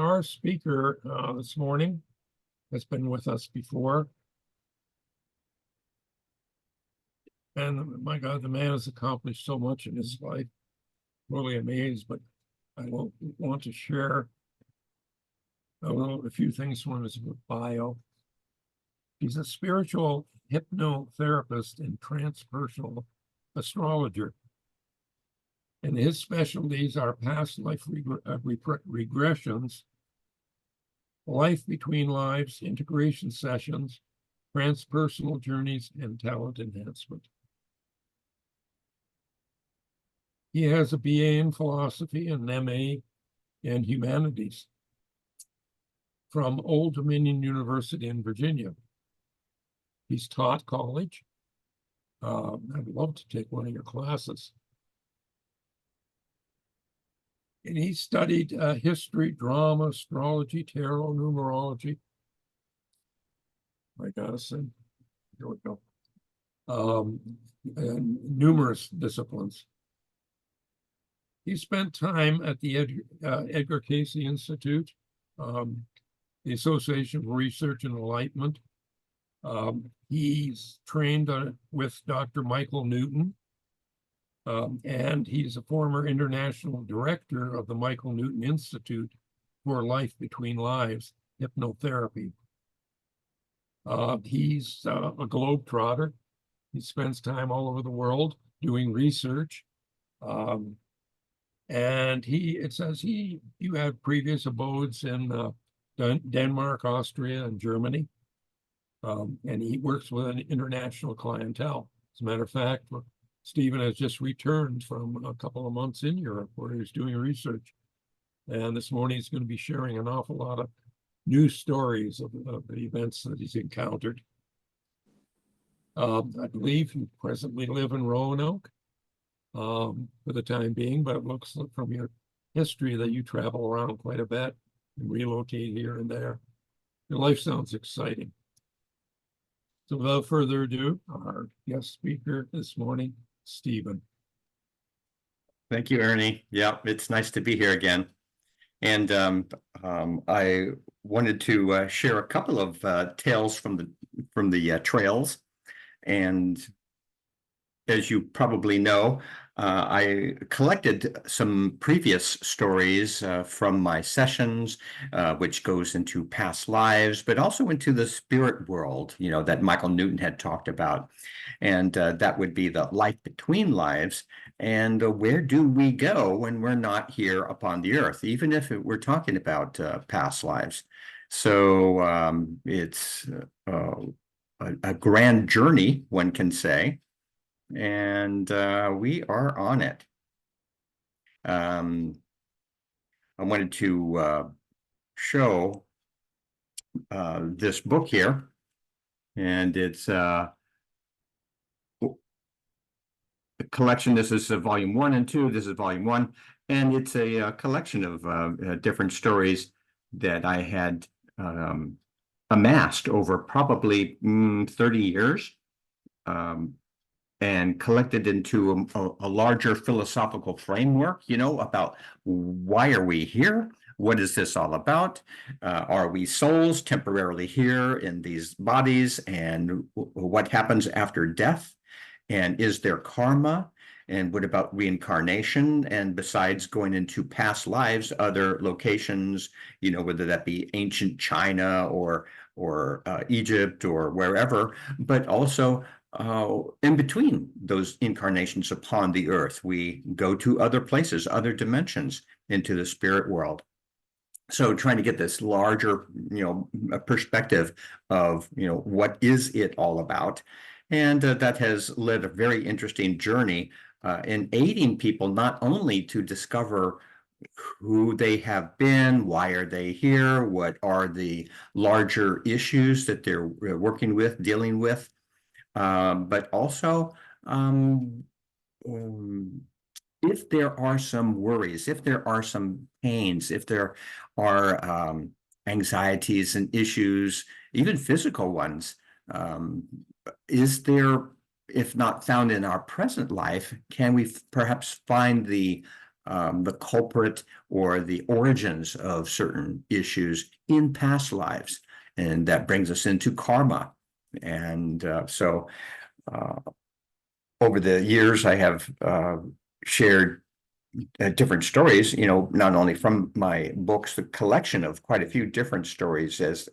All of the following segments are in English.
our speaker this morning has been with us before. And my God, the man has accomplished so much in his life. Really amazed, but I want to share a few things from his bio. He's a spiritual hypnotherapist and transpersonal astrologer. And his specialties are past life regressions, life between lives, integration sessions, transpersonal journeys, and talent enhancement. He has a BA in philosophy and an MA in humanities from Old Dominion University in Virginia. He's taught college. I'd love to take one of your classes. And he studied history, drama, astrology, tarot, numerology. I gotta say, here we go. And numerous disciplines. He spent time at the Edgar Cayce Institute, the Association for Research and Enlightenment. He's trained with Dr. Michael Newton, and he's a former international director of the Michael Newton Institute for Life Between Lives, hypnotherapy. He's a globetrotter. He spends time all over the world doing research. And it says you have previous abodes in Denmark, Austria, and Germany. And he works with an international clientele. As a matter of fact, Stephen has just returned from a couple of months in Europe where he's doing research. And this morning he's going to be sharing an awful lot of new stories of the events that he's encountered. I believe you presently live in Roanoke for the time being, but it looks like from your history that you travel around quite a bit and relocate here and there. Your life sounds exciting. So without further ado, our guest speaker this morning, Stephen. Thank you, Ernie. Yeah, it's nice to be here again. And I wanted to share a couple of tales from the trails. And as you probably know, I collected some previous stories from my sessions, which goes into past lives, but also into the spirit world, that Michael Newton had talked about. And that would be the life between lives. And where do we go when we're not here upon the earth, even if we're talking about past lives? So it's a grand journey, one can say. And we are on it. I wanted to show this book here, and it's a collection. This is volume 1 and 2. This is volume 1, and it's a collection of different stories that I had amassed over probably 30 years. And collected into a larger philosophical framework, about why are we here? What is this all about? Are we souls temporarily here in these bodies? And what happens after death? And is there karma? And what about reincarnation? And besides going into past lives, other locations, whether that be ancient China or Egypt or wherever, but also in between those incarnations upon the earth, we go to other places, other dimensions, into the spirit world. So trying to get this larger, perspective of, what is it all about? And that has led a very interesting journey in aiding people not only to discover who they have been, why are they here, what are the larger issues that they're working with, dealing with, but also if there are some worries, if there are some pains, if there are anxieties and issues, even physical ones, is there, if not found in our present life, can we perhaps find the the culprit or the origins of certain issues in past lives. And that brings us into karma. And so over the years, I have shared different stories, not only from my books, the collection of quite a few different stories as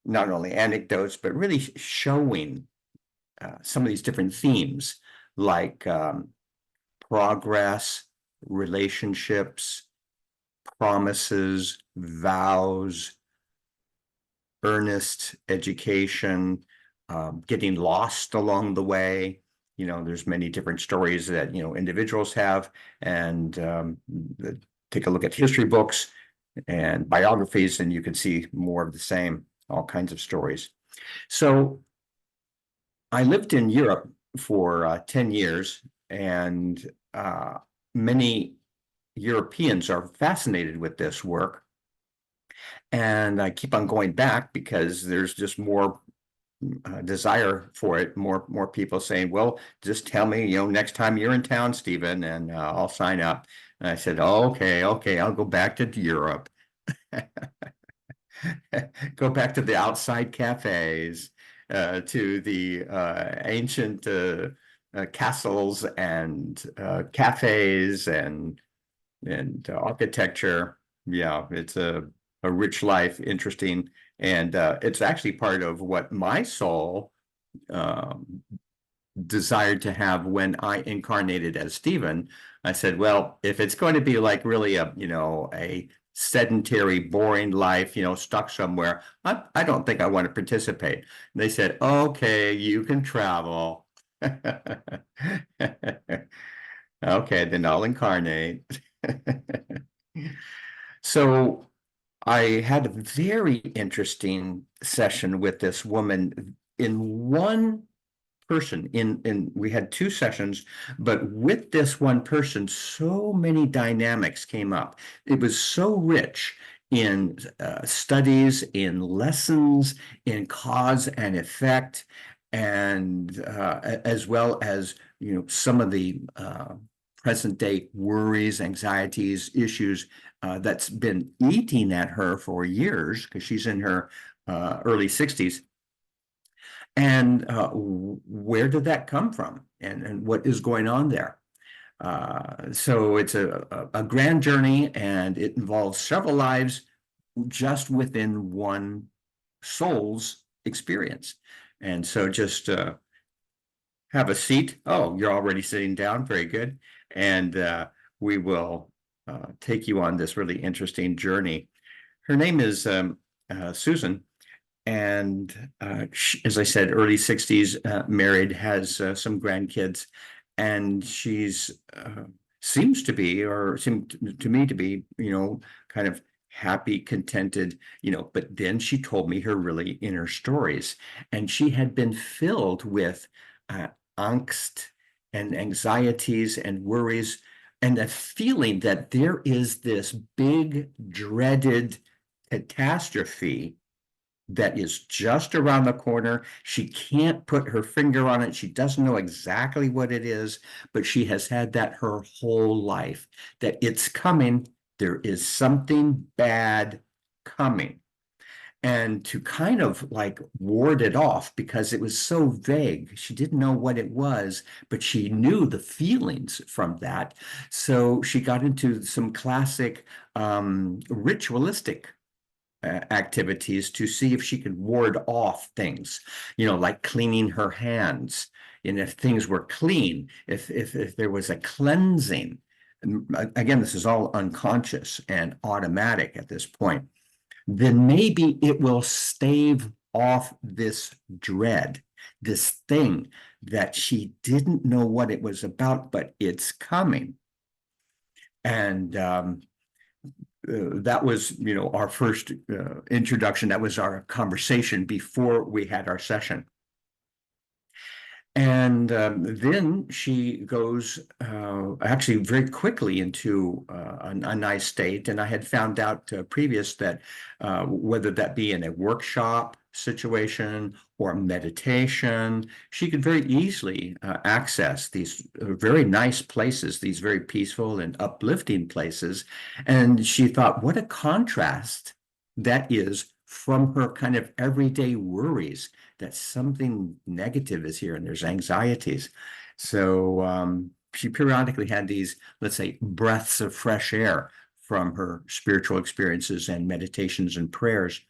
not only anecdotes, but really showing some of these different themes like progress, relationships, promises, vows, earnest education, getting lost along the way. There's many different stories that, individuals have, and take a look at history books and biographies, and you can see more of the same, all kinds of stories. So I lived in Europe for 10 years, and many Europeans are fascinated with this work. And I keep on going back because there's just more desire for it. More people saying, "Well, just tell me, next time you're in town, Stephen, and I'll sign up." And I said, "Oh, okay, I'll go back to Europe, go back to the outside cafes, to the ancient castles and cafes and architecture." Yeah, it's a rich life, interesting, and it's actually part of what my soul desired to have when I incarnated as Stephen. I said, well, if it's going to be like really a sedentary, boring life, stuck somewhere, I don't think I want to participate. And they said, okay, you can travel. Okay, then I'll incarnate. So I had a very interesting session with this woman in one person. We had two sessions, but with this one person, so many dynamics came up. It was so rich in studies, in lessons, in cause and effect, and as well as some of the present day worries, anxieties, issues that's been eating at her for years because she's in her early 60s. And where did that come from? And what is going on there? So it's a grand journey, and it involves several lives just within one soul's experience. And so just have a seat. Oh, you're already sitting down. Very good. And we will take you on this really interesting journey. Her name is Susan. And as I said, early 60s, married, has some grandkids, and she's seems to be, or seemed to me to be, kind of happy, contented, but then she told me her really inner stories, and she had been filled with angst and anxieties and worries, and a feeling that there is this big, dreaded catastrophe that is just around the corner. She can't put her finger on it. She doesn't know exactly what it is, but she has had that her whole life, that it's coming. There is something bad coming. And to kind of like ward it off because it was so vague. She didn't know what it was, but she knew the feelings from that. So she got into some classic ritualistic activities to see if she could ward off things, like cleaning her hands. And if things were clean, if there was a cleansing, and again, this is all unconscious and automatic at this point, then maybe it will stave off this dread, this thing that she didn't know what it was about, but it's coming. And that was, our first introduction. That was our conversation before we had our session. And then she goes actually very quickly into a nice state. And I had found out previous that whether that be in a workshop situation or meditation, she could very easily access these very nice places, these very peaceful and uplifting places. And she thought, what a contrast that is from her kind of everyday worries that something negative is here and there's anxieties. So she periodically had these, let's say, breaths of fresh air from her spiritual experiences and meditations and prayers.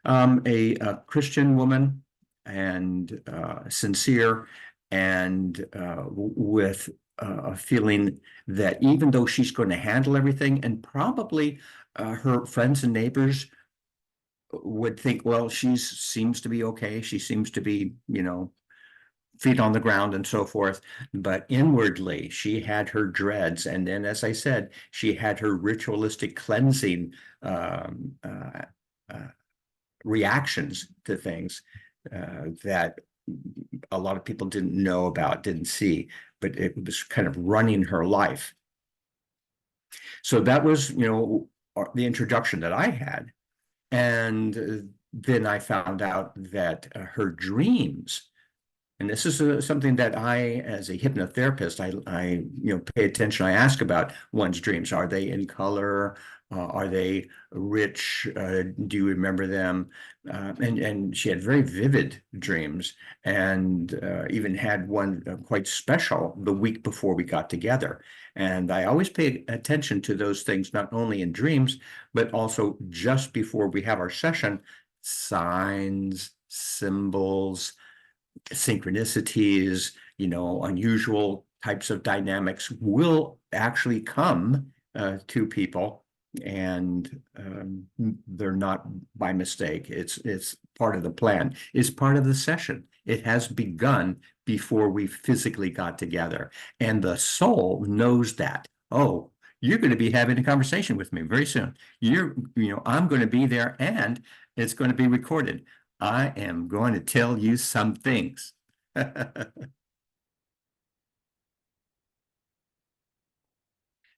A Christian woman and sincere and with a feeling that even though she's going to handle everything, and probably her friends and neighbors would think, well, she seems to be okay. She seems to be, feet on the ground and so forth. But inwardly, she had her dreads. And then, as I said, she had her ritualistic cleansing reactions to things that a lot of people didn't know about, didn't see, but it was kind of running her life. So that was, the introduction that I had. And then I found out that her dreams, and this is something that I, as a hypnotherapist, I pay attention. I ask about one's dreams. Are they in color? Are they rich? Do you remember them? And she had very vivid dreams, and even had one quite special the week before we got together. And I always pay attention to those things, not only in dreams, but also just before we have our session, signs, symbols, synchronicities, unusual types of dynamics will actually come to people, and they're not by mistake. It's part of the plan. It's part of the session. It has begun before we physically got together, and the soul knows that. Oh, you're going to be having a conversation with me very soon. I'm going to be there, and it's going to be recorded. I am going to tell you some things.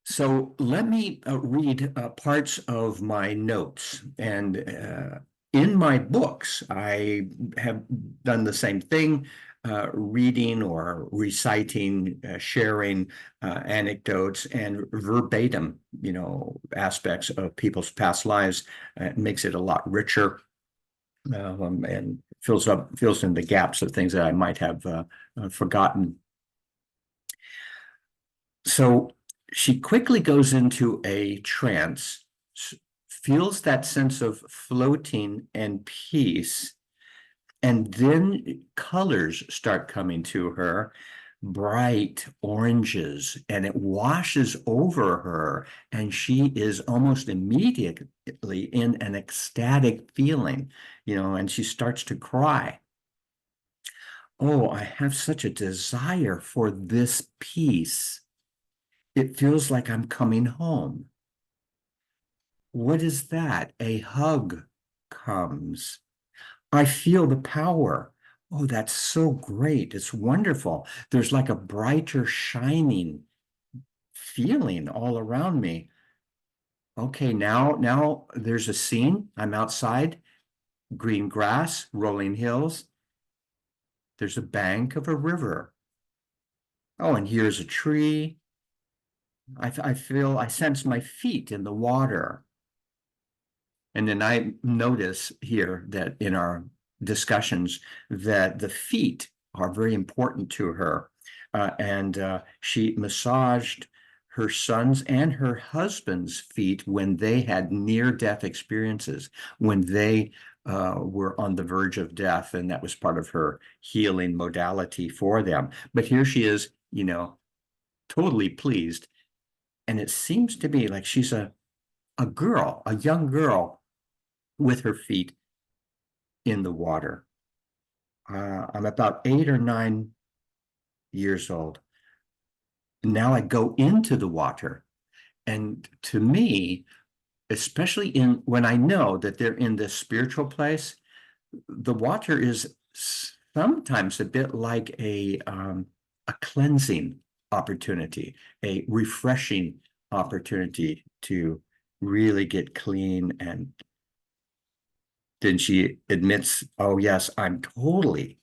So let me read parts of my notes. And in my books, I have done the same thing, reading or reciting, sharing anecdotes and verbatim, aspects of people's past lives. It makes it a lot richer. And fills in the gaps of things that I might have forgotten. So she quickly goes into a trance, feels that sense of floating and peace, and then colors start coming to her, bright oranges, and it washes over her, and she is almost immediately in an ecstatic feeling, and she starts to cry. Oh, I have such a desire for this peace. It feels like I'm coming home. What is that? A hug comes. I feel the power. Oh, that's so great. It's wonderful. There's like a brighter, shining feeling all around me. Okay, now there's a scene. I'm outside, green grass, rolling hills. There's a bank of a river. Oh, and here's a tree. I sense my feet in the water. And then I notice here that in our discussions that the feet are very important to her. And she massaged her son's and her husband's feet when they had near-death experiences, when they were on the verge of death, and that was part of her healing modality for them. But here she is, totally pleased. And it seems to be like she's a girl, a young girl with her feet in the water. I'm about 8 or 9 years old. Now I go into the water. And to me, especially when I know that they're in this spiritual place, the water is sometimes a bit like a cleansing opportunity, a refreshing opportunity to really get clean and Then she admits, oh, yes, I'm totally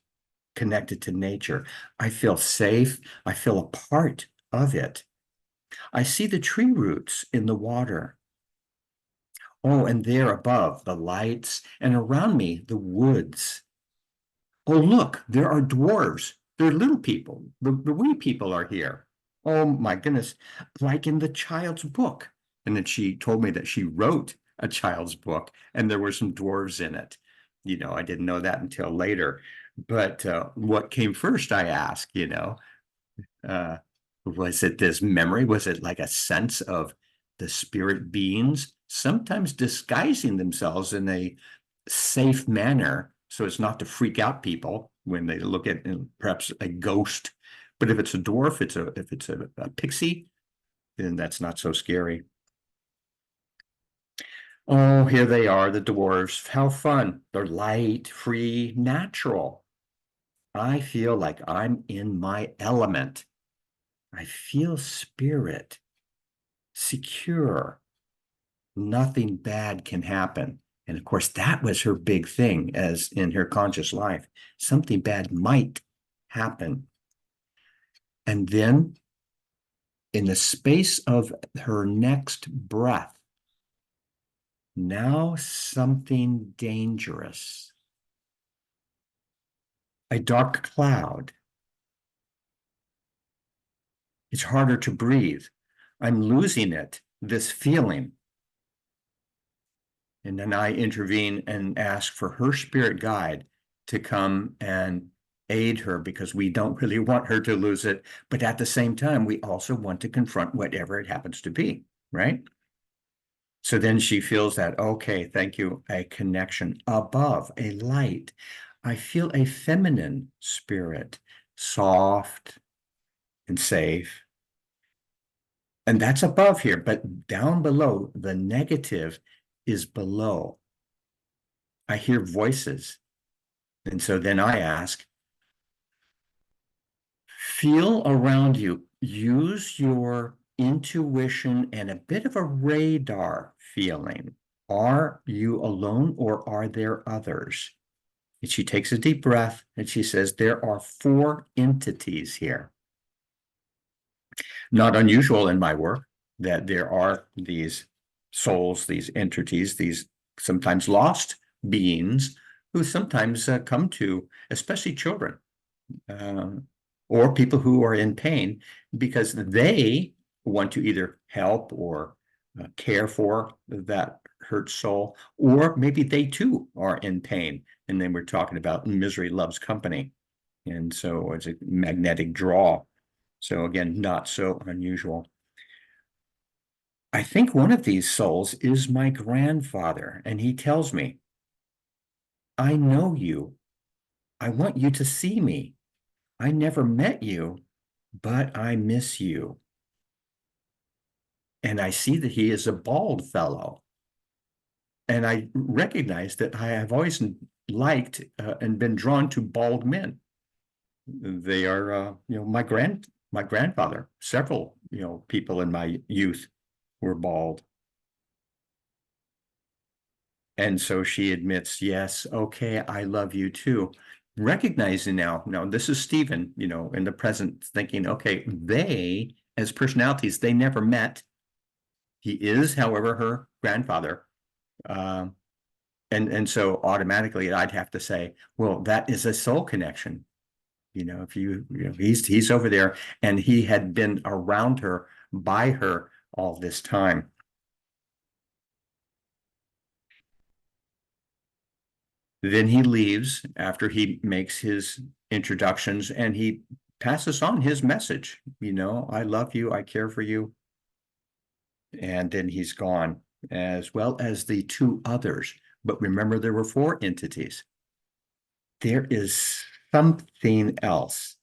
connected to nature. I feel safe. I feel a part of it. I see the tree roots in the water. Oh, and there above, the lights, and around me, the woods. Oh, look, there are dwarves. They're little people. The wee people are here. Oh, my goodness, like in the child's book. And then she told me that she wrote a child's book and there were some dwarves in it. I didn't know that until later. But what came first, I asked, uh, was it this memory? Was it like a sense of the spirit beings sometimes disguising themselves in a safe manner so as not to freak out people when they look at perhaps a ghost? But if it's a dwarf, if it's a pixie, then that's not so scary. Oh, here they are, the dwarves. How fun. They're light, free, natural. I feel like I'm in my element. I feel spirit, secure. Nothing bad can happen. And of course, that was her big thing as in her conscious life. Something bad might happen. And then in the space of her next breath, now something dangerous. A dark cloud. It's harder to breathe. I'm losing it, this feeling. And then I intervene and ask for her spirit guide to come and aid her because we don't really want her to lose it. But at the same time, we also want to confront whatever it happens to be, right? So then she feels that, okay, thank you, a connection above, a light. I feel a feminine spirit, soft and safe. And that's above here, but down below, the negative is below. I hear voices. And so then I ask, feel around you, use your intuition and a bit of a radar feeling. Are you alone or are there others? And she takes a deep breath and she says, there are 4 entities here. Not unusual in my work that there are these souls, these entities, these sometimes lost beings who sometimes come to, especially children, or people who are in pain because they want to either help or care for that hurt soul, or maybe they too are in pain. And then we're talking about misery loves company. And so it's a magnetic draw. So again, not so unusual. I think one of these souls is my grandfather, and he tells me, I know you. I want you to see me. I never met you, but I miss you. And I see that he is a bald fellow. And I recognize that I have always liked and been drawn to bald men. They are, my grandfather, several, people in my youth were bald. And so she admits, yes, okay, I love you too. Recognizing now, this is Stephen, in the present, thinking, okay, they, as personalities, they never met. He is, however, her grandfather. And so automatically I'd have to say, well, that is a soul connection. If he's over there and he had been around her, by her all this time. Then he leaves after he makes his introductions and he passes on his message. I love you, I care for you. And then he's gone, as well as the 2 others. But remember, there were 4 entities. There is something else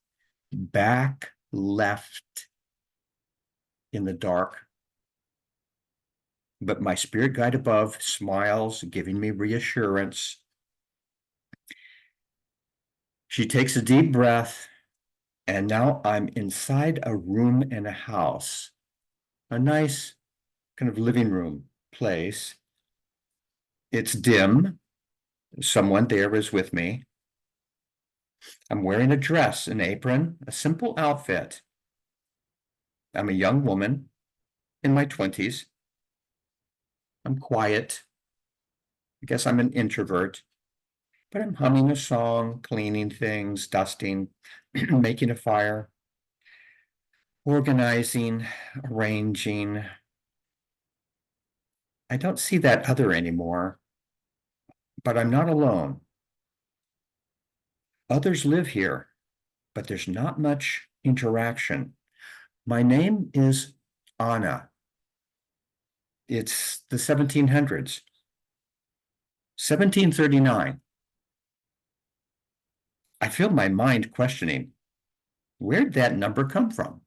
back left in the dark. But my spirit guide above smiles, giving me reassurance. She takes a deep breath, and now I'm inside a room in a house, a nice kind of living room place. It's dim. Someone there is with me. I'm wearing a dress, an apron, a simple outfit. I'm a young woman in my 20s. I'm quiet. I guess I'm an introvert, but I'm humming a song, cleaning things, dusting, making a fire, organizing, arranging. I don't see that other anymore, but I'm not alone. Others live here, but there's not much interaction. My name is Anna. It's the 1700s, 1739. I feel my mind questioning, where'd that number come from?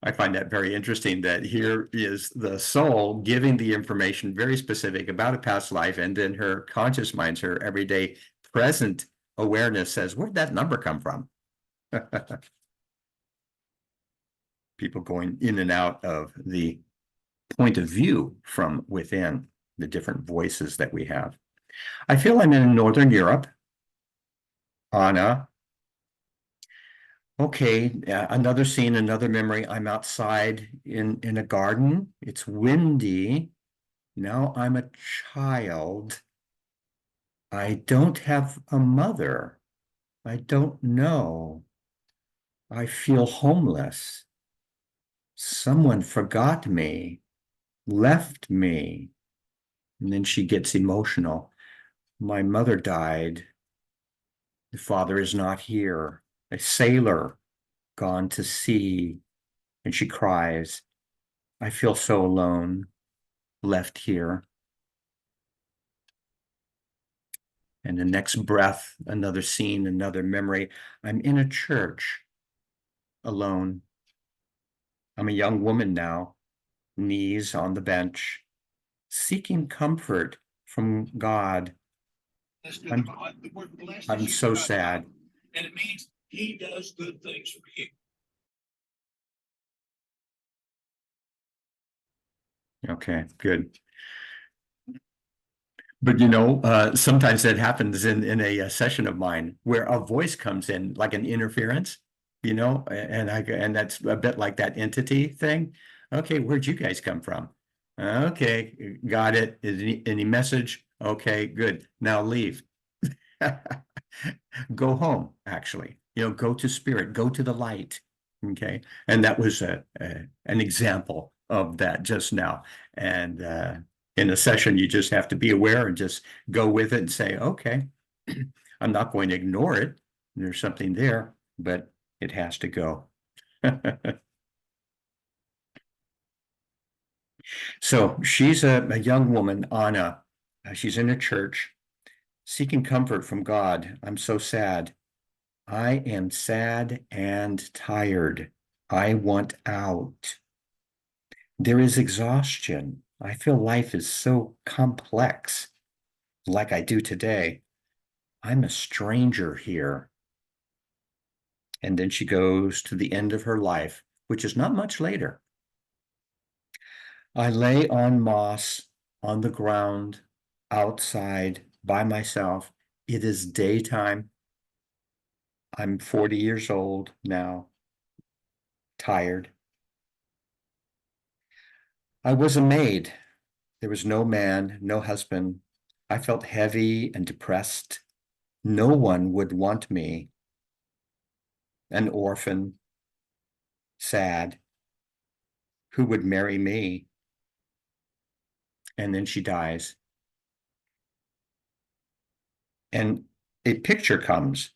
I find that very interesting that here is the soul giving the information very specific about a past life, and then her conscious mind's her everyday present awareness says, where'd that number come from? People going in and out of the point of view from within, the different voices that we have. I feel I'm in Northern Europe. Anna. Okay, another scene, another memory. I'm outside in a garden. It's windy. Now I'm a child. I don't have a mother. I don't know. I feel homeless. Someone forgot me, left me. And then she gets emotional. My mother died. The father is not here. A sailor gone to sea. And she cries. I feel so alone, left here. And the next breath, another scene, another memory. I'm in a church, alone. I'm a young woman now, knees on the bench, seeking comfort from God. I'm so sad. And it means he does good things for you. Okay, good. But sometimes that happens in a session of mine where a voice comes in like an interference, and that's a bit like that entity thing. Okay, where'd you guys come from? Okay, got it. Is any message? Okay, good. Now leave. Go home, actually. Go to spirit, go to the light. Okay. And that was an example of that just now. And in a session, you just have to be aware and just go with it and say, okay, I'm not going to ignore it. There's something there, but it has to go. So she's a young woman, Anna. She's in a church seeking comfort from God. I'm so sad. I am sad and tired. I want out. There is exhaustion. I feel life is so complex, like I do today. I'm a stranger here. And then she goes to the end of her life, which is not much later. I lay on moss on the ground outside by myself. It is daytime. I'm 40 years old now, tired. I was a maid. There was no man, no husband. I felt heavy and depressed. No one would want me. An orphan, sad. Who would marry me? And then she dies. And a picture comes.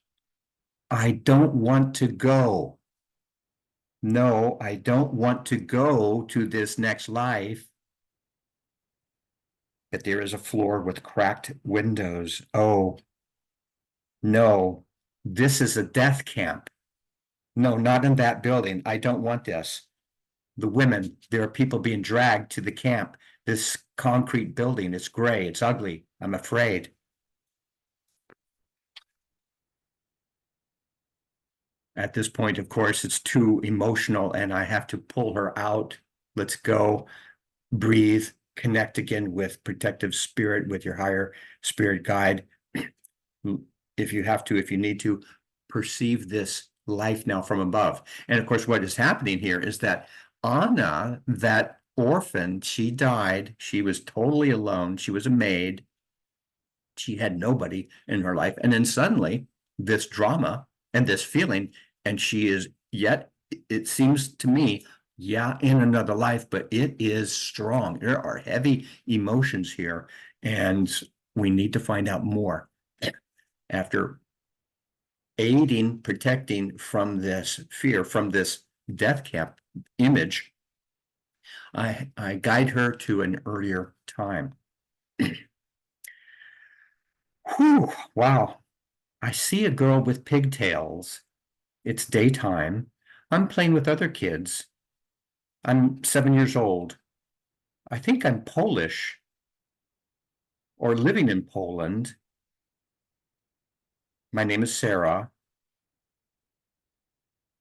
I don't want to go. No, I don't want to go to this next life. But there is a floor with cracked windows. Oh, no, this is a death camp. No, not in that building. I don't want this. The women, there are people being dragged to the camp. This concrete building, it's gray, it's ugly. I'm afraid. At this point, of course, it's too emotional and I have to pull her out. Let's go, breathe, connect again with protective spirit, with your higher spirit guide. If you have to, if you need to, perceive this life now from above. And of course, what is happening here is that Anna, that orphan, she died. She was totally alone. She was a maid. She had nobody in her life. And then suddenly, this drama and this feeling, and she is yet, it seems to me, yeah, in another life, but it is strong. There are heavy emotions here, and we need to find out more. After aiding, protecting from this fear, from this death camp image, I guide her to an earlier time. Whew, wow. I see a girl with pigtails. It's daytime. I'm playing with other kids. I'm 7 years old. I think I'm Polish or living in Poland. My name is Sarah.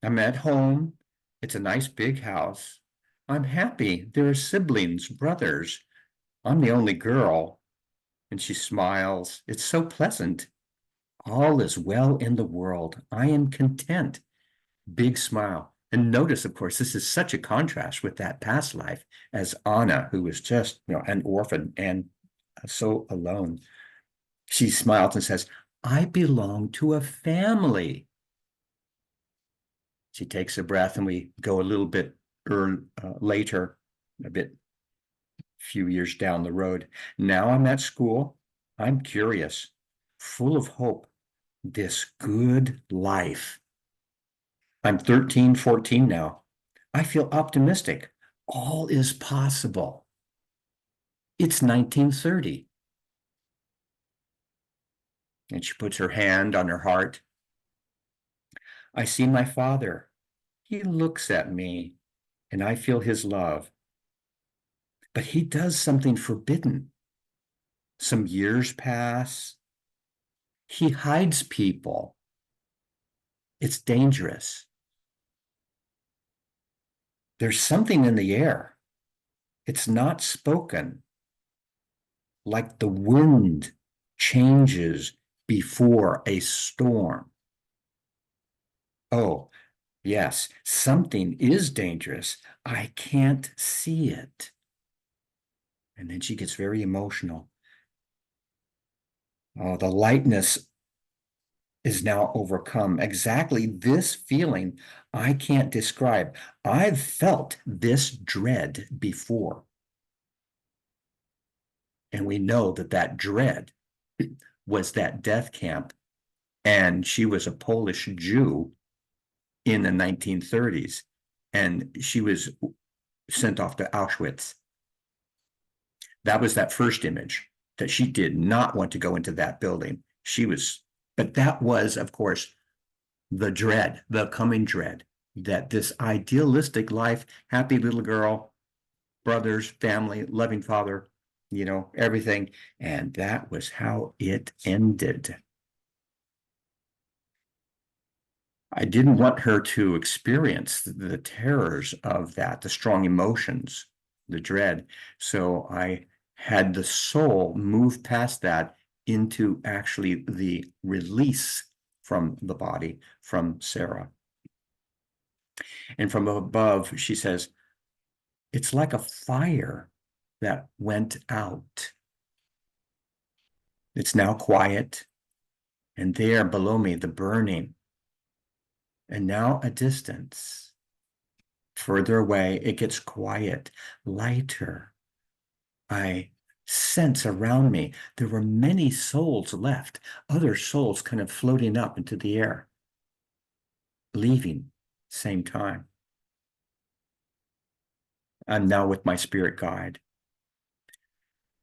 I'm at home. It's a nice big house. I'm happy. There are siblings, brothers. I'm the only girl. And she smiles. It's so pleasant. All is well in the world. I am content. Big smile. And notice, of course, this is such a contrast with that past life as Anna, who was just, an orphan and so alone. She smiles and says, I belong to a family. She takes a breath, and we go a little bit later, a few years down the road. Now I'm at school. I'm curious, full of hope, this good life. I'm 13, 14 now. I feel optimistic. All is possible. It's 1930. And she puts her hand on her heart. I see my father. He looks at me, and I feel his love. But he does something forbidden. Some years pass. He hides people. It's dangerous. There's something in the air. It's not spoken. Like the wind changes before a storm. Oh, yes, something is dangerous. I can't see it. And then she gets very emotional. Oh, the lightness is now overcome. Exactly this feeling I can't describe. I've felt this dread before. And we know that that dread was that death camp. And she was a Polish Jew in the 1930s. And she was sent off to Auschwitz. That was that first image, that she did not want to go into that building. But that was, of course, the dread, the coming dread, that this idealistic life, happy little girl, brothers, family, loving father, everything. And that was how it ended. I didn't want her to experience the terrors of that, the strong emotions, the dread. So I had the soul move past that into actually the release from the body, from Sarah. And from above, she says, it's like a fire that went out. It's now quiet. And there below me, the burning. And now a distance. Further away, it gets quiet, lighter. I sense around me there were many souls left, other souls kind of floating up into the air, leaving same time. I'm now with my spirit guide.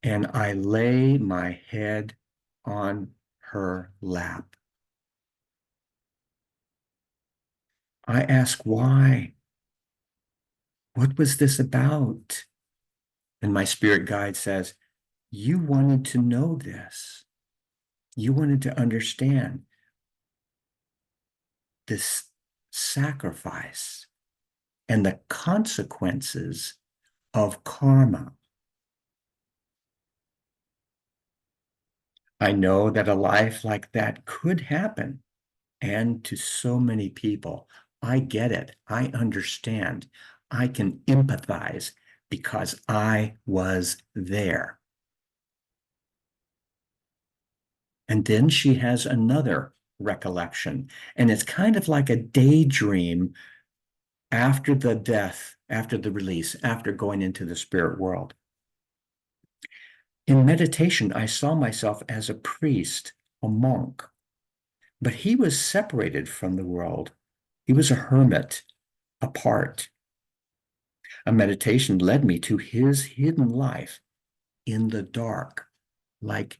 And I lay my head on her lap. I ask why. What was this about? And my spirit guide says, you wanted to know this. You wanted to understand this sacrifice and the consequences of karma. I know that a life like that could happen, and to so many people. I get it. I understand. I can empathize because I was there. And then she has another recollection, and it's kind of like a daydream after the death, after the release, after going into the spirit world. In meditation, I saw myself as a priest, a monk, but he was separated from the world. He was a hermit, apart. A meditation led me to his hidden life in the dark, like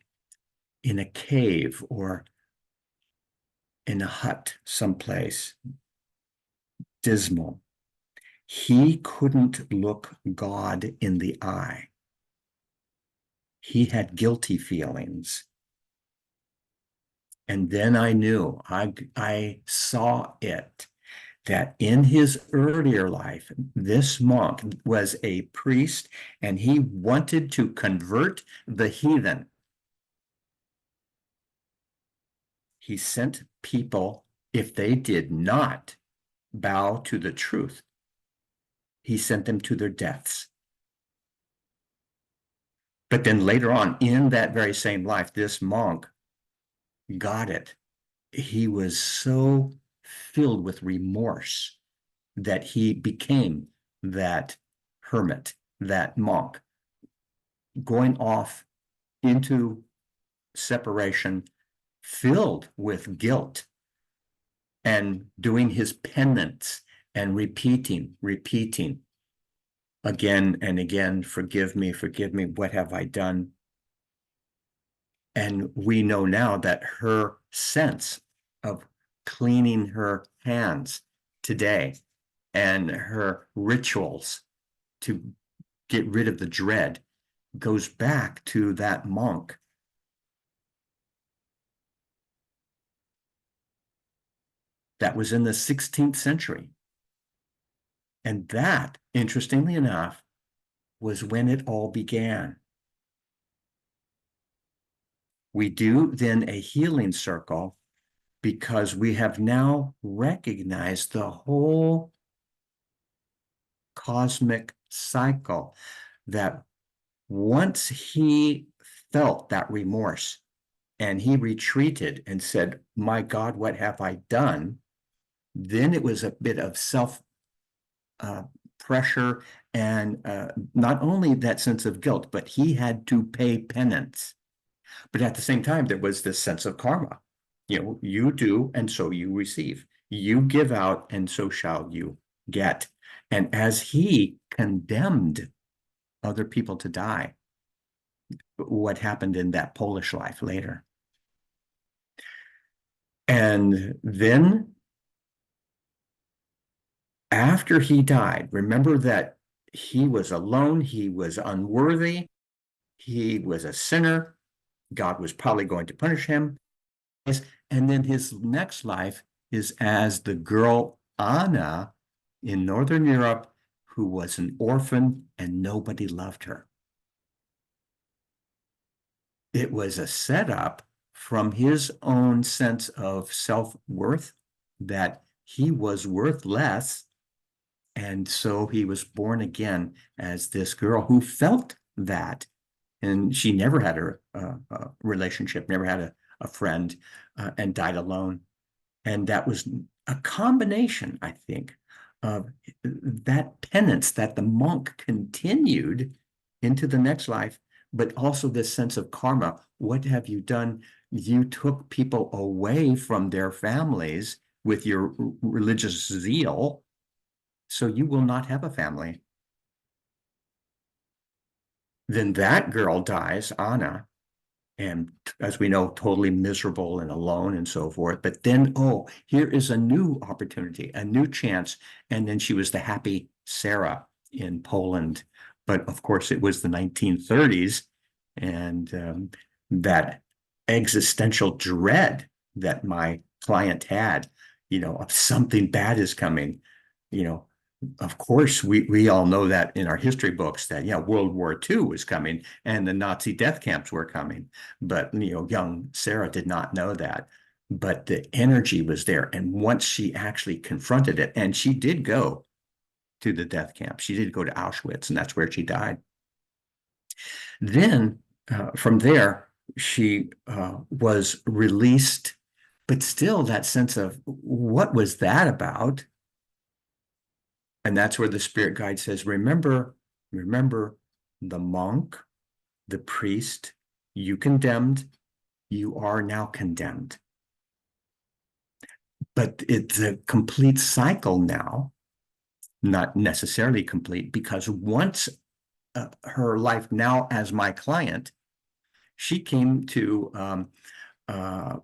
in a cave or in a hut someplace, dismal. He couldn't look God in the eye. He had guilty feelings. And then I knew, I saw it, that in his earlier life, this monk was a priest and he wanted to convert the heathen. He sent people, if they did not bow to the truth, he sent them to their deaths. But then later on, in that very same life, this monk got it. He was so filled with remorse that he became that hermit, that monk, going off into separation, filled with guilt, and doing his penance and repeating again and again, forgive me, what have I done? And we know now that her sense of cleaning her hands today and her rituals to get rid of the dread goes back to that monk. That was in the 16th century. And that, interestingly enough, was when it all began. We do then a healing circle because we have now recognized the whole cosmic cycle, that once he felt that remorse and he retreated and said, my God, what have I done? Then it was a bit of self pressure and not only that sense of guilt, but he had to pay penance. But at the same time, there was this sense of karma. You do, and so you receive. You give out, and so shall you get. And as he condemned other people to die, what happened in that Polish life later? And then after he died, remember that he was alone, he was unworthy, he was a sinner. God was probably going to punish him. And then his next life is as the girl Anna in Northern Europe, who was an orphan and nobody loved her. It was a setup from his own sense of self-worth, that he was worth less. And so he was born again as this girl who felt that. And she never had a relationship, never had a friend, and died alone. And that was a combination, I think, of that penance that the monk continued into the next life, but also this sense of karma. What have you done? You took people away from their families with your religious zeal, so you will not have a family. Then that girl dies, Anna, and as we know, totally miserable and alone and so forth. But then, here is a new opportunity, a new chance. And then she was the happy Sarah in Poland. But of course, it was the 1930s, and that existential dread that my client had, of something bad is coming, of course, we all know that in our history books that, yeah, World War II was coming and the Nazi death camps were coming. But, young Sarah did not know that. But the energy was there. And once she actually confronted it, and she did go to the death camp, she did go to Auschwitz, and that's where she died. Then from there, she was released, but still that sense of what was that about? And that's where the spirit guide says, remember the monk, the priest, you condemned, you are now condemned. But it's a complete cycle now, not necessarily complete, because once her life now as my client, she came to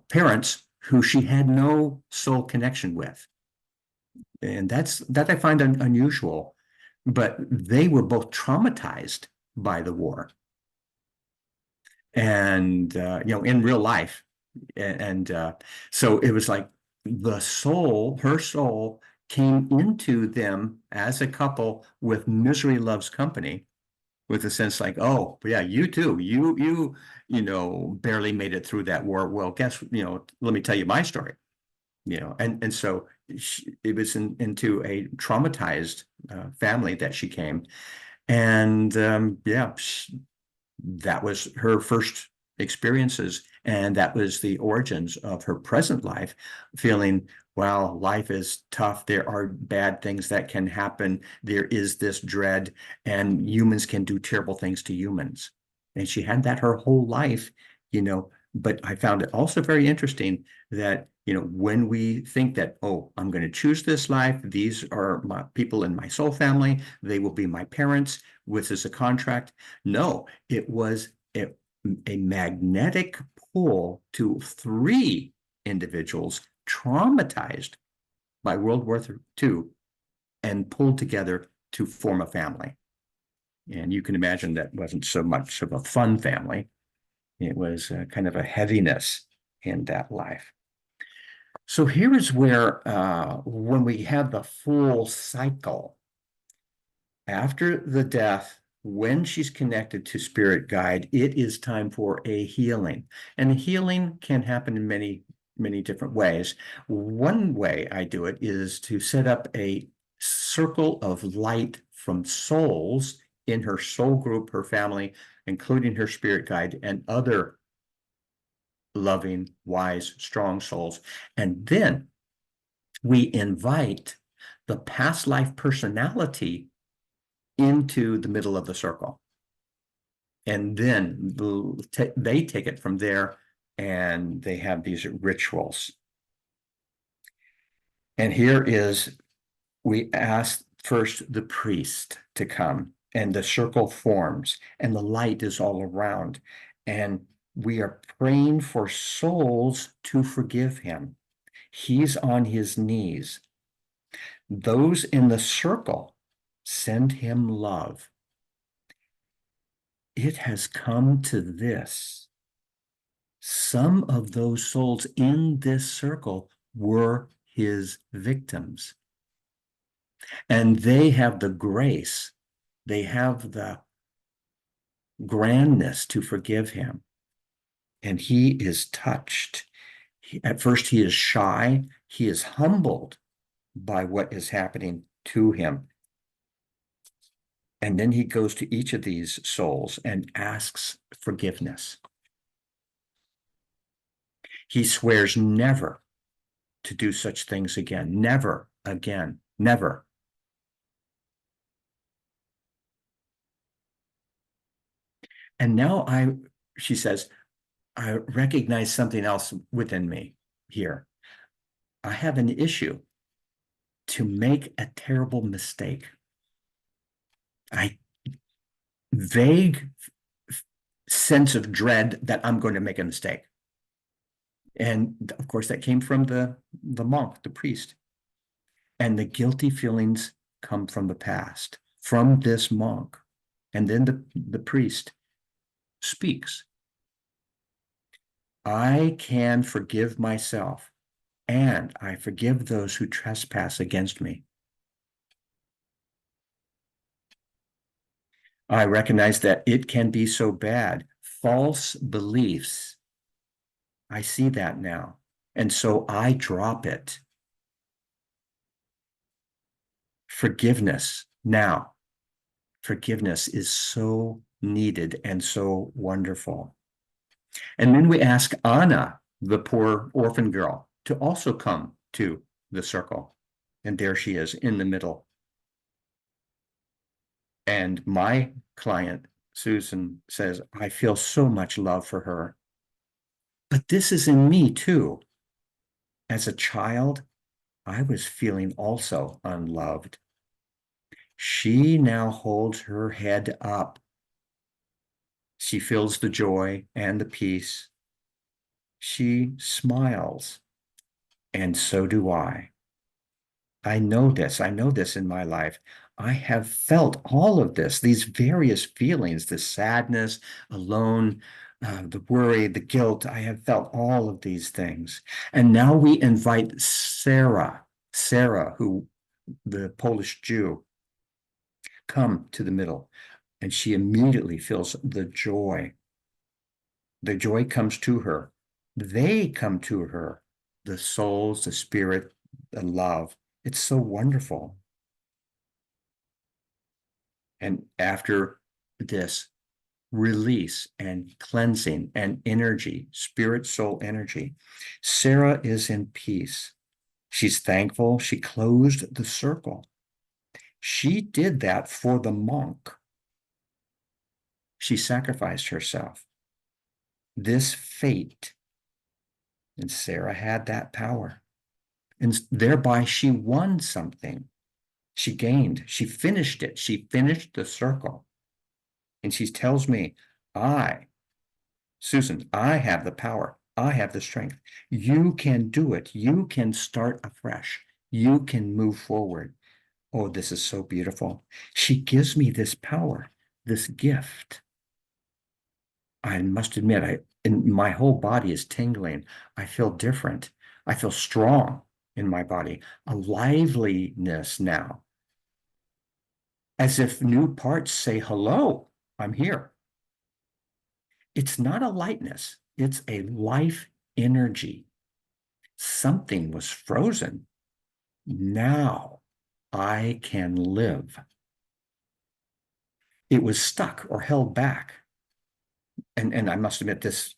parents who she had no soul connection with. And that I find unusual, but they were both traumatized by the war. And, in real life. And so it was like her soul came into them as a couple with misery loves company, with a sense like, oh, yeah, you too, you barely made it through that war. Well, let me tell you my story. And so it was into a traumatized family that she came. And that was her first experiences. And that was the origins of her present life, feeling, well, life is tough. There are bad things that can happen. There is this dread, and humans can do terrible things to humans. And she had that her whole life, but I found it also very interesting that, when we think that, oh, I'm going to choose this life, these are my people in my soul family, they will be my parents, which is a contract. No, it was a magnetic pull to 3 individuals traumatized by World War II and pulled together to form a family. And you can imagine that wasn't so much of a fun family. It was kind of a heaviness in that life. So here is where, when we have the full cycle, after the death, when she's connected to spirit guide, it is time for a healing. And healing can happen in many, many different ways. One way I do it is to set up a circle of light from souls in her soul group, her family, including her spirit guide and other loving, wise, strong souls. And then we invite the past life personality into the middle of the circle. And then they take it from there, and they have these rituals. And here is, we ask first the priest to come, and the circle forms, and the light is all around. And we are praying for souls to forgive him. He's on his knees. Those in the circle send him love. It has come to this. Some of those souls in this circle were his victims. And they have the grace, they have the grandness to forgive him. And he is touched. At first, he is shy, he is humbled by what is happening to him. And then he goes to each of these souls and asks forgiveness. He swears never to do such things again. Never again. Never. And now she says, I recognize something else within me here. I have an issue to make a terrible mistake. Vague sense of dread that I'm going to make a mistake. And of course, that came from the monk, the priest. And the guilty feelings come from the past, from this monk. And then the priest speaks. I can forgive myself, and I forgive those who trespass against me. I recognize that it can be so bad. False beliefs. I see that now. And so I drop it. Forgiveness. Now, forgiveness is so needed and so wonderful. And then we ask Anna, the poor orphan girl, to also come to the circle. And there she is in the middle. And my client, Susan, says, I feel so much love for her. But this is in me too. As a child, I was feeling also unloved. She now holds her head up. She feels the joy and the peace. She smiles, and so do I. I know this. I know this in my life. I have felt all of this, these various feelings, the sadness, alone, the worry, the guilt. I have felt all of these things. And now we invite Sarah, who the Polish Jew, come to the middle. And she immediately feels the joy. The joy comes to her. They come to her, the souls, the spirit, the love. It's so wonderful. And after this release and cleansing and energy, spirit, soul energy, Sarah is in peace. She's thankful. She closed the circle. She did that for the monk. She sacrificed herself. This fate, and Sarah had that power. And thereby she won something. She gained, she finished it. She finished the circle. And she tells me, Susan, I have the power. I have the strength. You can do it. You can start afresh. You can move forward. Oh, this is so beautiful. She gives me this power, this gift. I must admit, my whole body is tingling. I feel different. I feel strong in my body, a liveliness now, as if new parts say, hello, I'm here. It's not a lightness, it's a life energy. Something was frozen. Now I can live. It was stuck or held back. And I must admit, this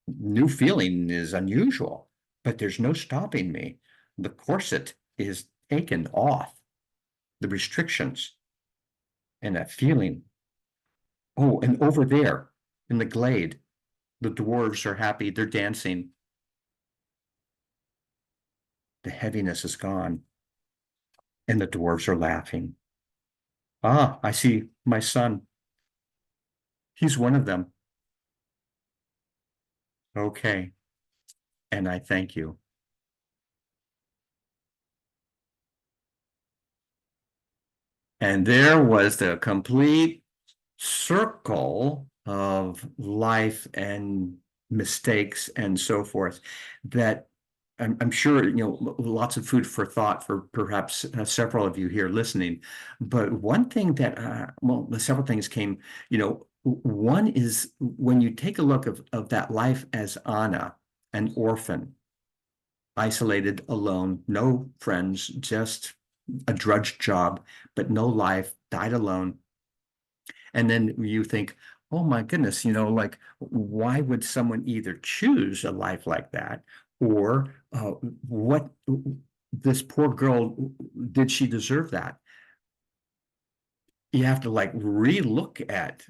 new feeling is unusual, but there's no stopping me. The corset is taken off, the restrictions, and that feeling. Oh, and over there in the glade, the dwarves are happy, they're dancing. The heaviness is gone, and the dwarves are laughing. Ah, I see my son. He's one of them. Okay, and I thank you. And there was the complete circle of life and mistakes and so forth that I'm sure, lots of food for thought for perhaps several of you here listening. But one thing that, several things came, one is when you take a look of that life as Anna, an orphan, isolated, alone, no friends, just a drudge job, but no life, died alone. And then you think, oh my goodness, like, why would someone either choose a life like that, or what, this poor girl, did she deserve that? You have to like re-look at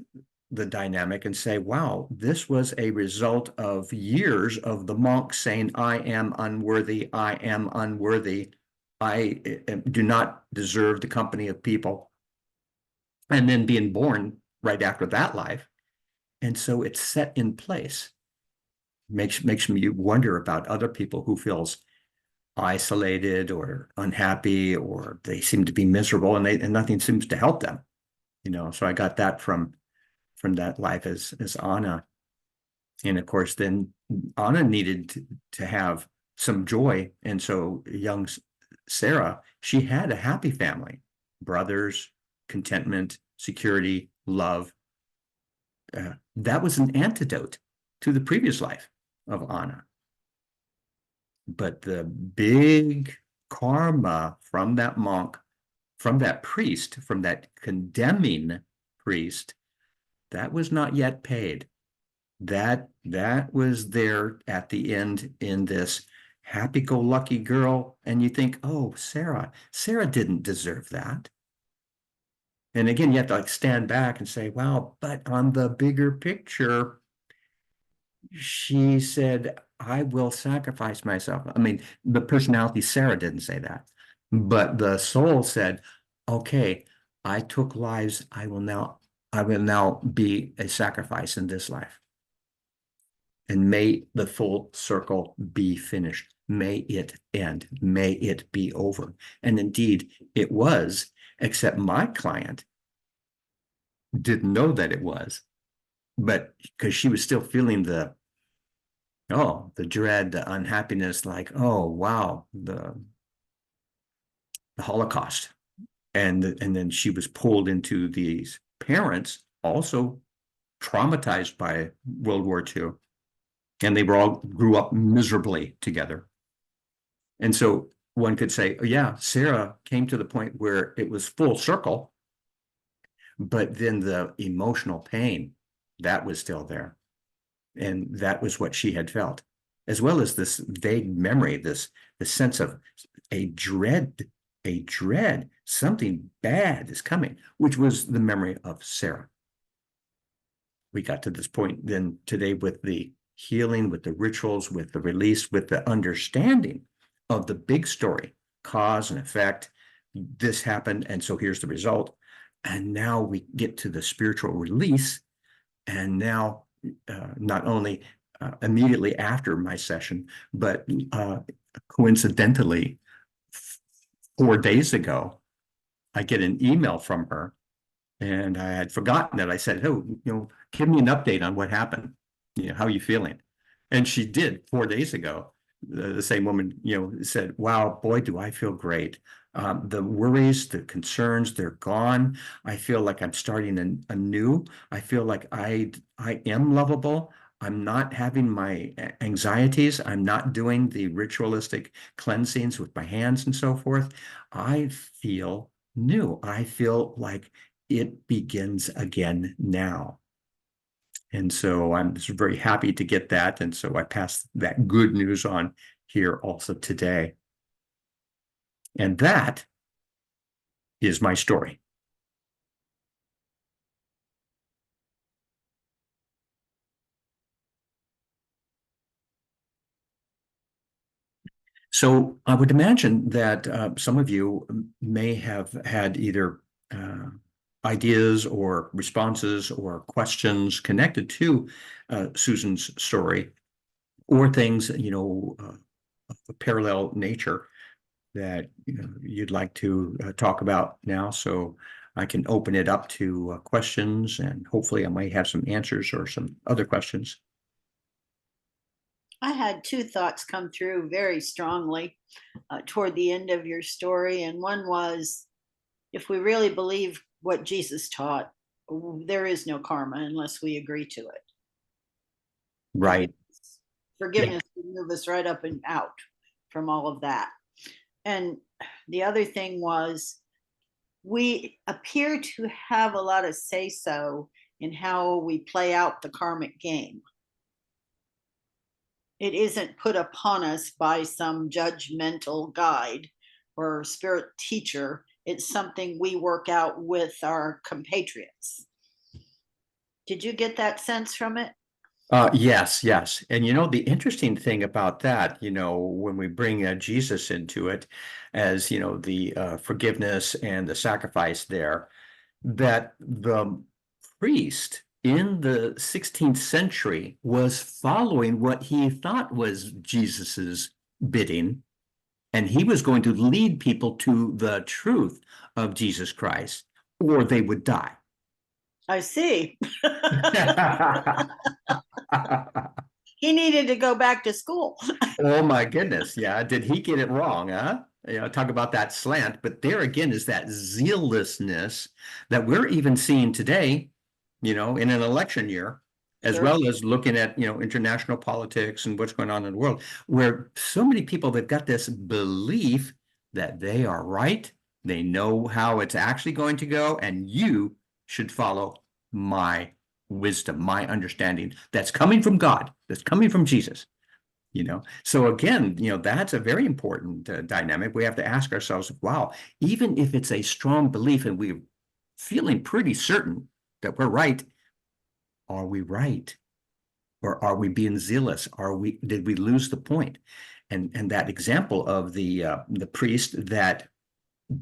the dynamic and say, wow, this was a result of years of the monk saying, I am unworthy, I am unworthy, I do not deserve the company of people, and then being born right after that life. And so it's set in place. Makes me wonder about other people who feels isolated or unhappy, or they seem to be miserable, and nothing seems to help them. So I got that from that life as Anna. And of course, then Anna needed to have some joy. And so young Sarah, she had a happy family, brothers, contentment, security, love, that was an antidote to the previous life of Anna. But the big karma from that monk, from that priest, from that condemning priest, that was not yet paid. That was there at the end in this happy-go-lucky girl. And you think, oh, Sarah didn't deserve that. And again, you have to like stand back and say, wow, but on the bigger picture, she said, I will sacrifice myself. I mean, the personality, Sarah, didn't say that, but the soul said, okay, I took lives. I will now be a sacrifice in this life. And may the full circle be finished. May it end. May it be over. And indeed, it was, except my client didn't know that it was, but because she was still feeling the dread, the unhappiness, like, oh, wow, the Holocaust. And then she was pulled into these parents also traumatized by World War II. And they grew up miserably together. And so one could say, oh, yeah, Sarah came to the point where it was full circle, but then the emotional pain, that was still there. And that was what she had felt, as well as this vague memory, the sense of a dread, something bad is coming, which was the memory of Sarah. We got to this point then today with the healing, with the rituals, with the release, with the understanding of the big story, cause and effect. This happened, and so here's the result. And now we get to the spiritual release. And now, not only immediately after my session, but coincidentally, 4 days ago, I get an email from her, and I had forgotten that. I said, oh, give me an update on what happened. How are you feeling? And she did 4 days ago. The same woman, said, wow, boy, do I feel great. The worries, the concerns, they're gone. I feel like I'm starting anew. I feel like I am lovable. I'm not having my anxieties. I'm not doing the ritualistic cleansings with my hands and so forth. I feel new. I feel like it begins again now. And so I'm just very happy to get that. And so I pass that good news on here also today. And that is my story. So I would imagine that some of you may have had either ideas or responses or questions connected to Susan's story, or things, of a parallel nature that you'd like to talk about now. So I can open it up to questions, and hopefully I might have some answers or some other questions. I had two thoughts come through very strongly toward the end of your story. And one was, if we really believe what Jesus taught, there is no karma unless we agree to it. Right. Forgiveness would move us right up and out from all of that. And the other thing was, we appear to have a lot of say-so in how we play out the karmic game. It isn't put upon us by some judgmental guide or spirit teacher. It's something we work out with our compatriots. Did you get that sense from it? Yes. And the interesting thing about that, when we bring Jesus into it as, the forgiveness and the sacrifice there, that the priest in the 16th century was following what he thought was Jesus's bidding, and he was going to lead people to the truth of Jesus Christ, or they would die. I see. He needed to go back to school. Oh my goodness. Yeah. Did he get it wrong? Huh? Talk about that slant. But there again is that zealousness that we're even seeing today in an election year, as Sure. well as looking at, international politics and what's going on in the world, where so many people, they've got this belief that they are right, they know how it's actually going to go, and you should follow my wisdom, my understanding that's coming from God, that's coming from Jesus. So again, that's a very important dynamic. We have to ask ourselves, wow, even if it's a strong belief and we're feeling pretty certain that we're right, are we right? Or are we being zealous? Did we lose the point? And that example of the priest, that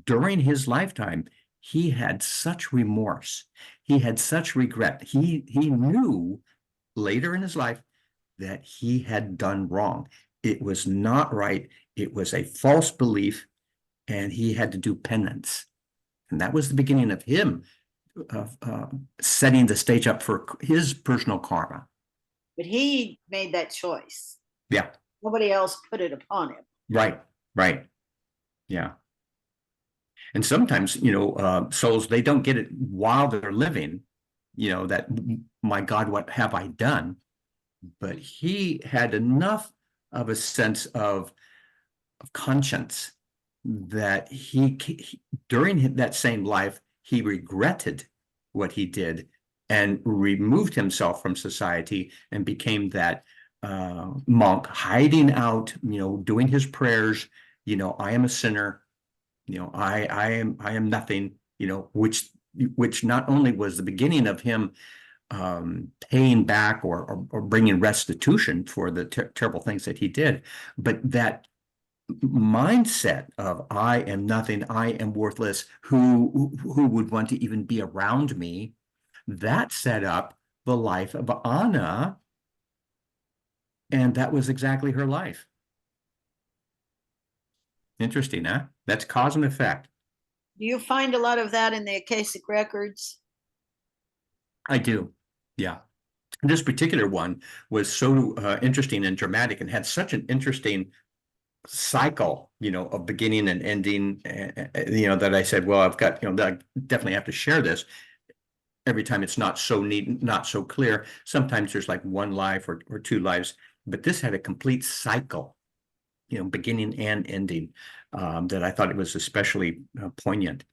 during his lifetime, he had such remorse, he had such regret. He knew later in his life that he had done wrong. It was not right. It was a false belief, and he had to do penance. And that was the beginning of him setting the stage up for his personal karma. But he made that choice. Yeah. Nobody else put it upon him. Right. Yeah. And sometimes, souls, they don't get it while they're living, that, my God, what have I done? But he had enough of a sense of conscience that he during that same life, he regretted what he did and removed himself from society and became that monk, hiding out, doing his prayers. I am a sinner. I am nothing. Which not only was the beginning of him paying back or bringing restitution for the terrible things that he did, but that mindset of I am nothing, I am worthless, who would want to even be around me, that set up the life of Anna, and that was exactly her life. Interesting, huh? That's cause and effect. Do you find a lot of that in the Akashic records? I do, yeah. This particular one was so interesting and dramatic, and had such an interesting cycle, of beginning and ending, that I said, well, I've got, I definitely have to share this. Every time it's not so neat, not so clear. Sometimes there's like one life or two lives, but this had a complete cycle, beginning and ending, that I thought it was especially poignant.